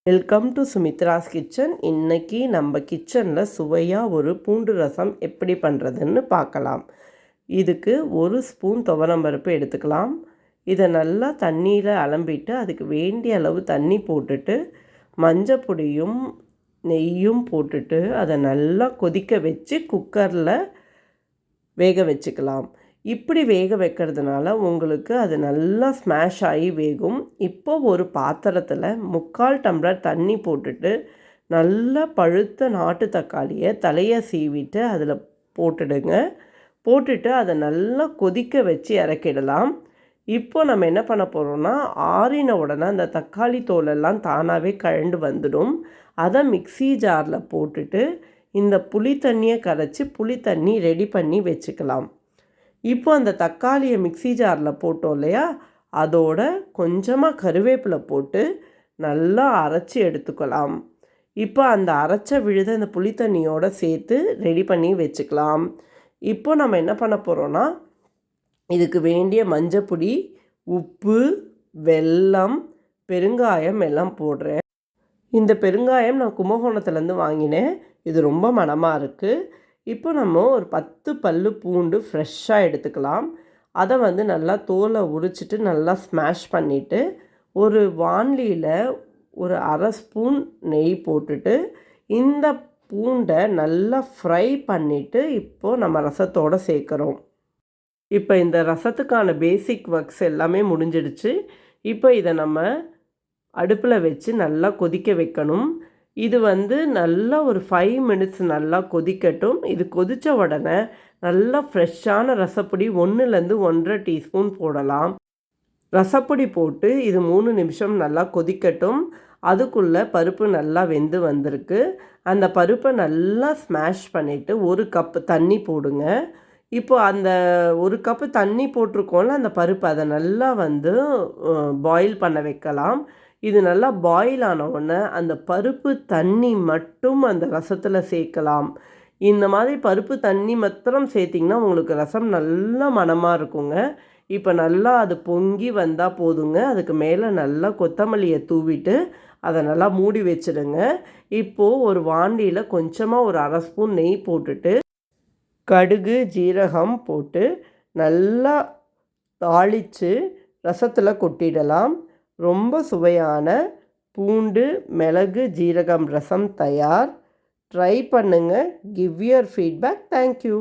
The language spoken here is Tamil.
Welcome to Sumitra's kitchen. இன்றைக்கி நம்ம கிச்சனில் சுவையாக ஒரு பூண்டு ரசம் எப்படி பண்ணுறதுன்னு பார்க்கலாம். இதுக்கு 1 ஸ்பூன் துவரம்பருப்பு எடுத்துக்கலாம். இதை நல்லா தண்ணியில் அலம்பிட்டு அதுக்கு வேண்டிய அளவு தண்ணி போட்டுட்டு மஞ்சப்பொடியும் நெய்யும் போட்டுட்டு அதை நல்லா கொதிக்க வச்சு குக்கரில் வேக வச்சுக்கலாம். இப்படி வேக வைக்கிறதுனால உங்களுக்கு அது நல்லா ஸ்மாஷ் ஆகி வேகும். இப்போ ஒரு பாத்திரத்தில் 3/4 டம்ளர் தண்ணி போட்டுட்டு நல்லா பழுத்த நாட்டு தக்காளியை தலையை சீவிட்டு அதில் போட்டுடுங்க. போட்டுட்டு அதை நல்லா கொதிக்க வச்சு இறக்கிடலாம். இப்போ நம்ம என்ன பண்ண போகிறோம்னா, ஆறின உடனே அந்த தக்காளி தோலெல்லாம் தானாகவே கழண்டு வந்துடும். அதை மிக்ஸி ஜாரில் போட்டுட்டு இந்த புளி தண்ணியை கரைச்சி புளி தண்ணி ரெடி பண்ணி வச்சுக்கலாம். இப்போ அந்த தக்காளியை மிக்ஸி ஜாரில் போட்டோம் இல்லையா, அதோட கொஞ்சமாக கருவேப்பிலை போட்டு நல்லா அரைச்சி எடுத்துக்கலாம். இப்போ அந்த அரைச்ச விழுத இந்த புளி தண்ணியோடு சேர்த்து ரெடி பண்ணி வச்சுக்கலாம். இப்போ நம்ம என்ன பண்ண போகிறோன்னா, இதுக்கு வேண்டிய மஞ்சப்பொடி, உப்பு, வெல்லம், பெருங்காயம் எல்லாம் போடுறேன். இந்த பெருங்காயம் நான் கும்பகோணத்துலேருந்து வாங்கினேன். இது ரொம்ப மணமாக இருக்குது. இப்போ நம்ம ஒரு 10 பல்லு பூண்டு ஃப்ரெஷ்ஷாக எடுத்துக்கலாம். அதை நல்லா தோலை உரிச்சிட்டு நல்லா ஸ்மாஷ் பண்ணிவிட்டு ஒரு வாணலியில் ஒரு 1/2 ஸ்பூன் நெய் போட்டுட்டு இந்த பூண்டை நல்லா ஃப்ரை பண்ணிவிட்டு இப்போது நம்ம ரசத்தோடு சேர்க்குறோம். இப்போ இந்த ரசத்துக்கான பேசிக் ஒர்க்ஸ் எல்லாமே முடிஞ்சிடுச்சு. இப்போ இதை நம்ம அடுப்பில் வச்சு நல்லா கொதிக்க வைக்கணும். இது நல்லா ஒரு 5 மினிட்ஸ் நல்லா கொதிக்கட்டும். இது கொதித்த உடனே நல்லா ஃப்ரெஷ்ஷான ரசப்பொடி 1லேருந்து 1.5 டீஸ்பூன் போடலாம். ரசப்பொடி போட்டு இது 3 நிமிஷம் நல்லா கொதிக்கட்டும். அதுக்குள்ளே பருப்பு நல்லா வெந்து வந்திருக்கு. அந்த பருப்பை நல்லா ஸ்மாஷ் பண்ணிவிட்டு 1 கப்பு தண்ணி போடுங்க. இப்போ அந்த 1 கப்பு தண்ணி போட்டிருக்கோம்ல அந்த பருப்பு, அதை நல்லா பாயில் பண்ண வைக்கலாம். இது நல்லா பாயில் ஆன உடனே அந்த பருப்பு தண்ணி மட்டும் அந்த ரசத்தில் சேர்க்கலாம். இந்த மாதிரி பருப்பு தண்ணி மாத்திரம் சேர்த்திங்கன்னா உங்களுக்கு ரசம் நல்ல மணமாக இருக்குங்க. இப்போ நல்லா அது பொங்கி வந்தால் போதுங்க. அதுக்கு மேலே நல்லா கொத்தமல்லியை தூவிட்டு அதை நல்லா மூடி வச்சுடுங்க. இப்போது ஒரு வாண்டியில் கொஞ்சமாக ஒரு 1/2 ஸ்பூன் நெய் போட்டுட்டு கடுகு ஜீரகம் போட்டு நல்லா தாளித்து ரசத்தில் கொட்டிடலாம். ரொம்ப சுவையான பூண்டு மிளகு ஜீரகம் ரசம் தயார். ட்ரை பண்ணுங்கள். Give your feedback. தேங்க்யூ.